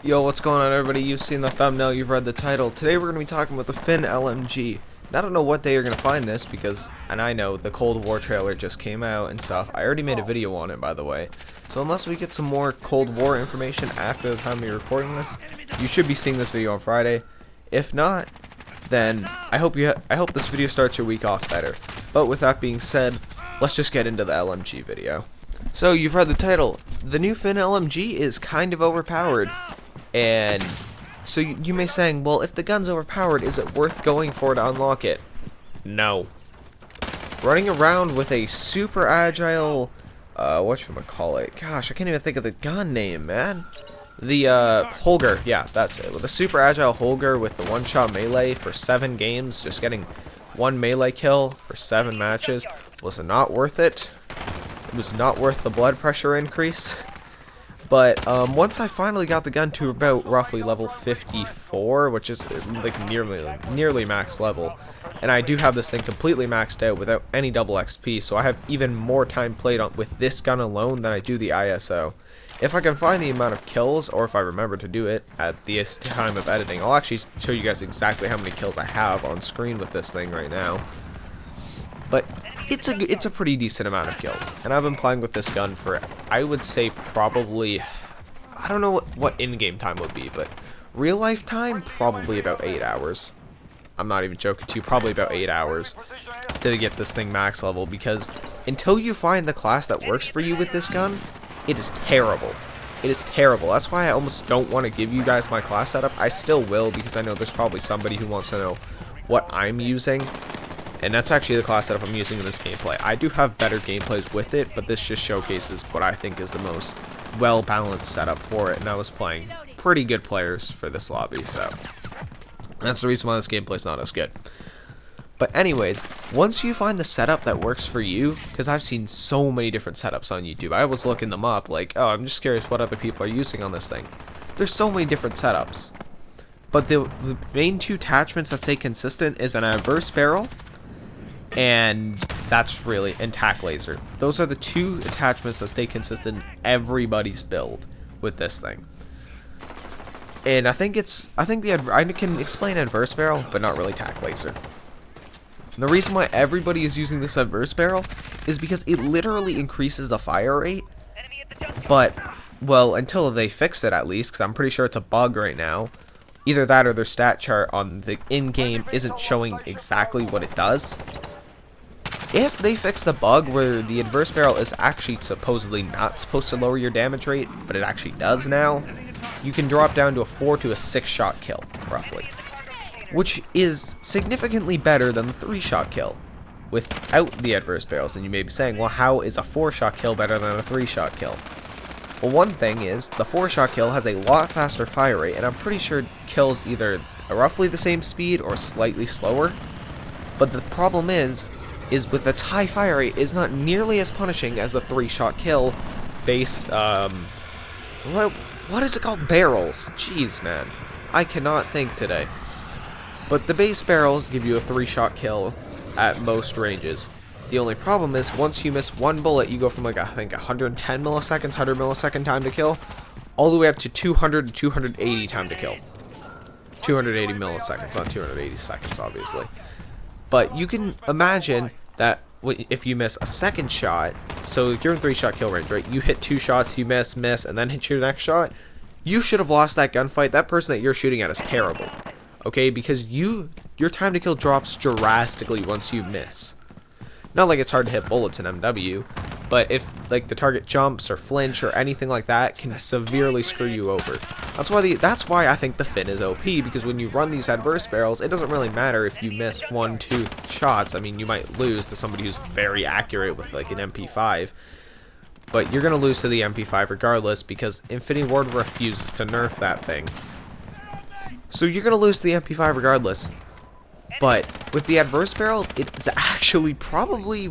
Yo, what's going on, everybody? You've seen the thumbnail, you've read the title. Today we're going to be talking about the FiNN LMG. And I don't know what day you're going to find this because, and I know, the Cold War trailer just came out and stuff. I already made a video on it, by the way. So unless we get some more Cold War information after the time we're recording this, you should be seeing this video on Friday. If not, then I hope this video starts your week off better. But with that being said, let's just get into the LMG video. So you've read the title. The new FiNN LMG is kind of overpowered. And so you may be saying, well, if the gun's overpowered, is it worth going for to unlock it? No. Running around with a super agile, whatchamacallit? Gosh, I can't even think of the gun name, man. The, Holger, yeah, that's it. With a super agile Holger with the one-shot melee for 7 games, just getting 1 melee kill for 7 matches, was not worth it. It was not worth the blood pressure increase. But once I finally got the gun to about roughly level 54, which is like nearly max level, and I do have this thing completely maxed out without any double XP, so I have even more time played on with this gun alone than I do the ISO. If I can find the amount of kills, or if I remember to do it at this time of editing, I'll actually show you guys exactly how many kills I have on screen with this thing right now. But it's a pretty decent amount of kills, and I've been playing with this gun for, I would say, probably, I don't know what in-game time would be, but real life time, probably about 8 hours. I'm not even joking to you, probably about 8 hours to get this thing max level, because until you find the class that works for you with this gun, it is terrible. It is terrible. That's why I almost don't want to give you guys my class setup. I still will, because I know there's probably somebody who wants to know what I'm using. And that's actually the class setup I'm using in this gameplay. I do have better gameplays with it, but this just showcases what I think is the most well-balanced setup for it. And I was playing pretty good players for this lobby, so that's the reason why this gameplay's not as good. But anyways, once you find the setup that works for you, because I've seen so many different setups on YouTube. I was looking them up, like, oh, I'm just curious what other people are using on this thing. There's so many different setups. But the main 2 attachments that stay consistent is an adverse barrel, and that's really, and tac laser. Those are the 2 attachments that stay consistent in everybody's build with this thing. And I can explain adverse barrel, but not really tac laser. The reason why everybody is using this adverse barrel is because it literally increases the fire rate, but, well, until they fix it at least, because I'm pretty sure it's a bug right now. Either that or their stat chart on the in-game isn't showing exactly what it does. If they fix the bug where the adverse barrel is actually supposedly not supposed to lower your damage rate, but it actually does now, you can drop down to a 4 to a 6 shot kill, roughly. Which is significantly better than the 3-shot kill without the adverse barrels. And you may be saying, well, how is a 4-shot kill better than a 3-shot kill? Well, one thing is, the 4-shot kill has a lot faster fire rate, and I'm pretty sure it kills either roughly the same speed or slightly slower. But the problem is with its high fire rate, is not nearly as punishing as a 3-shot kill based, what is it called? Barrels. Jeez, man. I cannot think today. But the base barrels give you a 3-shot kill at most ranges. The only problem is, once you miss 1 bullet, you go from, like, I think 110 milliseconds, 100 millisecond time to kill, all the way up to 200 to 280 time to kill. 280 milliseconds, not 280 seconds, obviously. But you can imagine that if you miss a 2nd shot, so if you're in 3-shot kill range, right? You hit 2 shots, you miss, and then hit your next shot. You should have lost that gunfight. That person that you're shooting at is terrible. Okay, because your time to kill drops drastically once you miss. Not like it's hard to hit bullets in MW, but if like the target jumps or flinch or anything like that, can severely screw you over. That's why I think the FiNN is OP, because when you run these adverse barrels, it doesn't really matter if you miss 1, 2 shots. I mean, you might lose to somebody who's very accurate with like an MP5, but you're gonna lose to the MP5 regardless, because Infinity Ward refuses to nerf that thing. So you're gonna lose to the MP5 regardless. But with the adverse barrel, it's actually probably,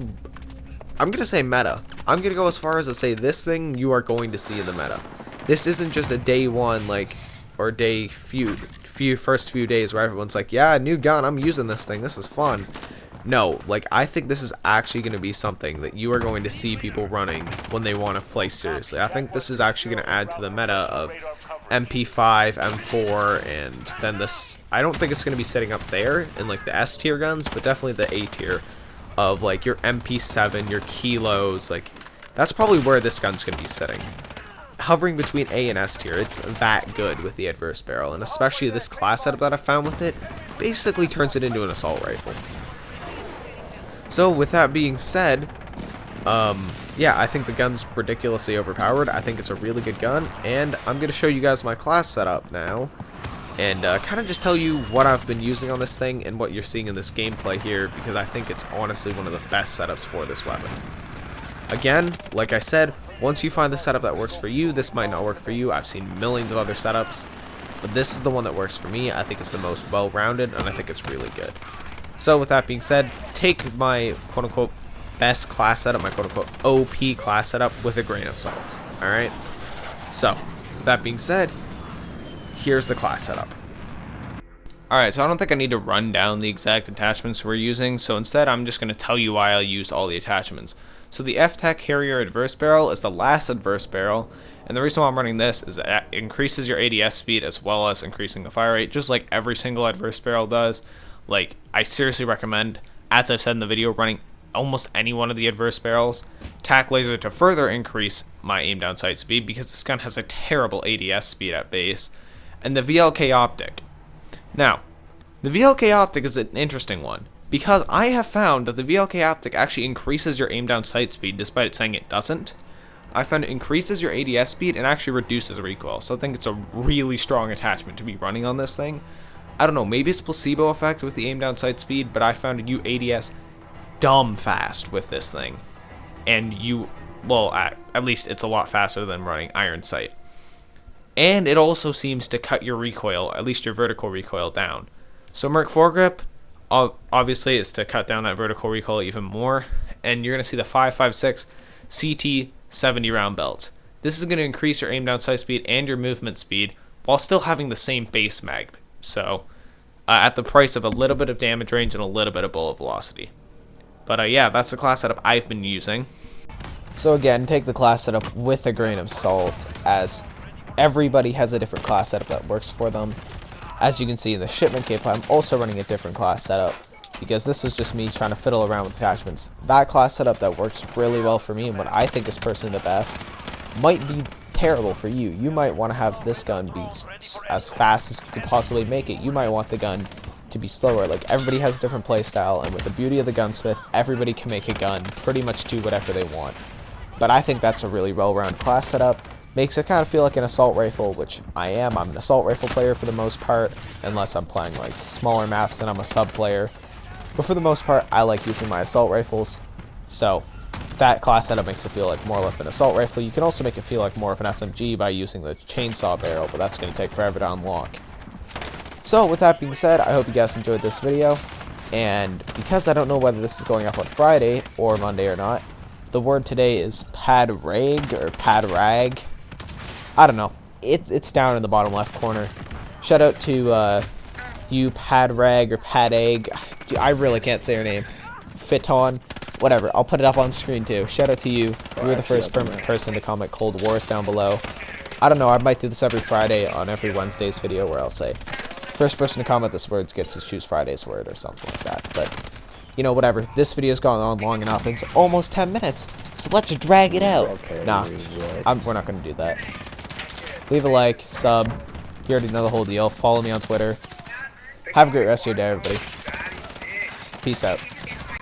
I'm gonna say meta. I'm gonna go as far as to say this thing you are going to see in the meta. This isn't just a day 1 like, or day first few days where everyone's like, yeah, new gun, I'm using this thing, this is fun. no, like, I think this is actually going to be something that you are going to see people running when they want to play seriously. I think this is actually going to add to the meta of MP5, M4, and then this. I don't think it's going to be sitting up there in like the S tier guns, but definitely the A tier of like your MP7, your kilos. Like, that's probably where this gun's going to be sitting. Hovering between A and S tier, it's that good with the adverse barrel, and especially this class setup that I found with it basically turns it into an assault rifle. So with that being said, yeah, I think the gun's ridiculously overpowered. I think it's a really good gun, and I'm going to show you guys my class setup now, and kind of just tell you what I've been using on this thing and what you're seeing in this gameplay here, because I think it's honestly one of the best setups for this weapon. Again, like I said, once you find the setup that works for you, this might not work for you. I've seen millions of other setups, but this is the one that works for me. I think it's the most well-rounded, and I think it's really good. So with that being said, take my quote-unquote best class setup, my quote-unquote OP class setup with a grain of salt. Alright? So, with that being said, here's the class setup. Alright, so I don't think I need to run down the exact attachments we're using, so instead I'm just going to tell you why I'll use all the attachments. So the F-Tech Harrier Adverse Barrel is the last Adverse Barrel, and the reason why I'm running this is that it increases your ADS speed as well as increasing the fire rate, just like every single Adverse Barrel does. Like, I seriously recommend, as I've said in the video, running almost any one of the Adverse Barrels. Tac Laser to further increase my aim down sight speed, because this gun has a terrible ADS speed at base. And the VLK Optic. Now, the VLK Optic is an interesting one, because I have found that the VLK Optic actually increases your aim down sight speed despite it saying it doesn't. I found it increases your ADS speed and actually reduces recoil, so I think it's a really strong attachment to be running on this thing. I don't know, maybe it's placebo effect with the aim down sight speed, but I found you ADS dumb fast with this thing. And you, well, at least it's a lot faster than running iron sight. And it also seems to cut your recoil, at least your vertical recoil, down. So Merc foregrip, obviously, is to cut down that vertical recoil even more. And you're going to see the 5.56 CT 70 round belts. This is going to increase your aim down sight speed and your movement speed while still having the same base mag. So, at the price of a little bit of damage range and a little bit of bullet velocity. But yeah, that's the class setup I've been using. So again, take the class setup with a grain of salt, as everybody has a different class setup that works for them. As you can see in the shipment kit, I'm also running a different class setup, because this is just me trying to fiddle around with attachments. That class setup that works really well for me, and what I think is personally the best, might be terrible for you. You might want to have this gun be as fast as you could possibly make it. You might want the gun to be slower. Like, everybody has a different playstyle, and with the beauty of the gunsmith, everybody can make a gun pretty much do whatever they want. But I think that's a really well-rounded class setup. Makes it kind of feel like an assault rifle, which I am. I'm an assault rifle player for the most part, unless I'm playing like smaller maps and I'm a sub player. But for the most part, I like using my assault rifles. So that class setup makes it feel like more of an assault rifle. You can also make it feel like more of an SMG by using the chainsaw barrel, but that's going to take forever to unlock. So with that being said, I hope you guys enjoyed this video. And because I don't know whether this is going up on Friday or Monday or not, the word today is padrag or padrag. I don't know. It's down in the bottom left corner. Shout out to you, padrag or padag. I really can't say your name. Fiton. Whatever. I'll put it up on screen too. Shout out to you. You were the first person to comment Cold Wars down below. I don't know. I might do this every Friday on every Wednesday's video where I'll say, first person to comment this word gets to choose Friday's word or something like that. But, you know, whatever. This video's gone on long enough. It's almost 10 minutes. So let's drag it out. Okay, nah, we're not going to do that. Leave a like, sub. You already know the whole deal. Follow me on Twitter. Have a great rest of your day, everybody. Peace out.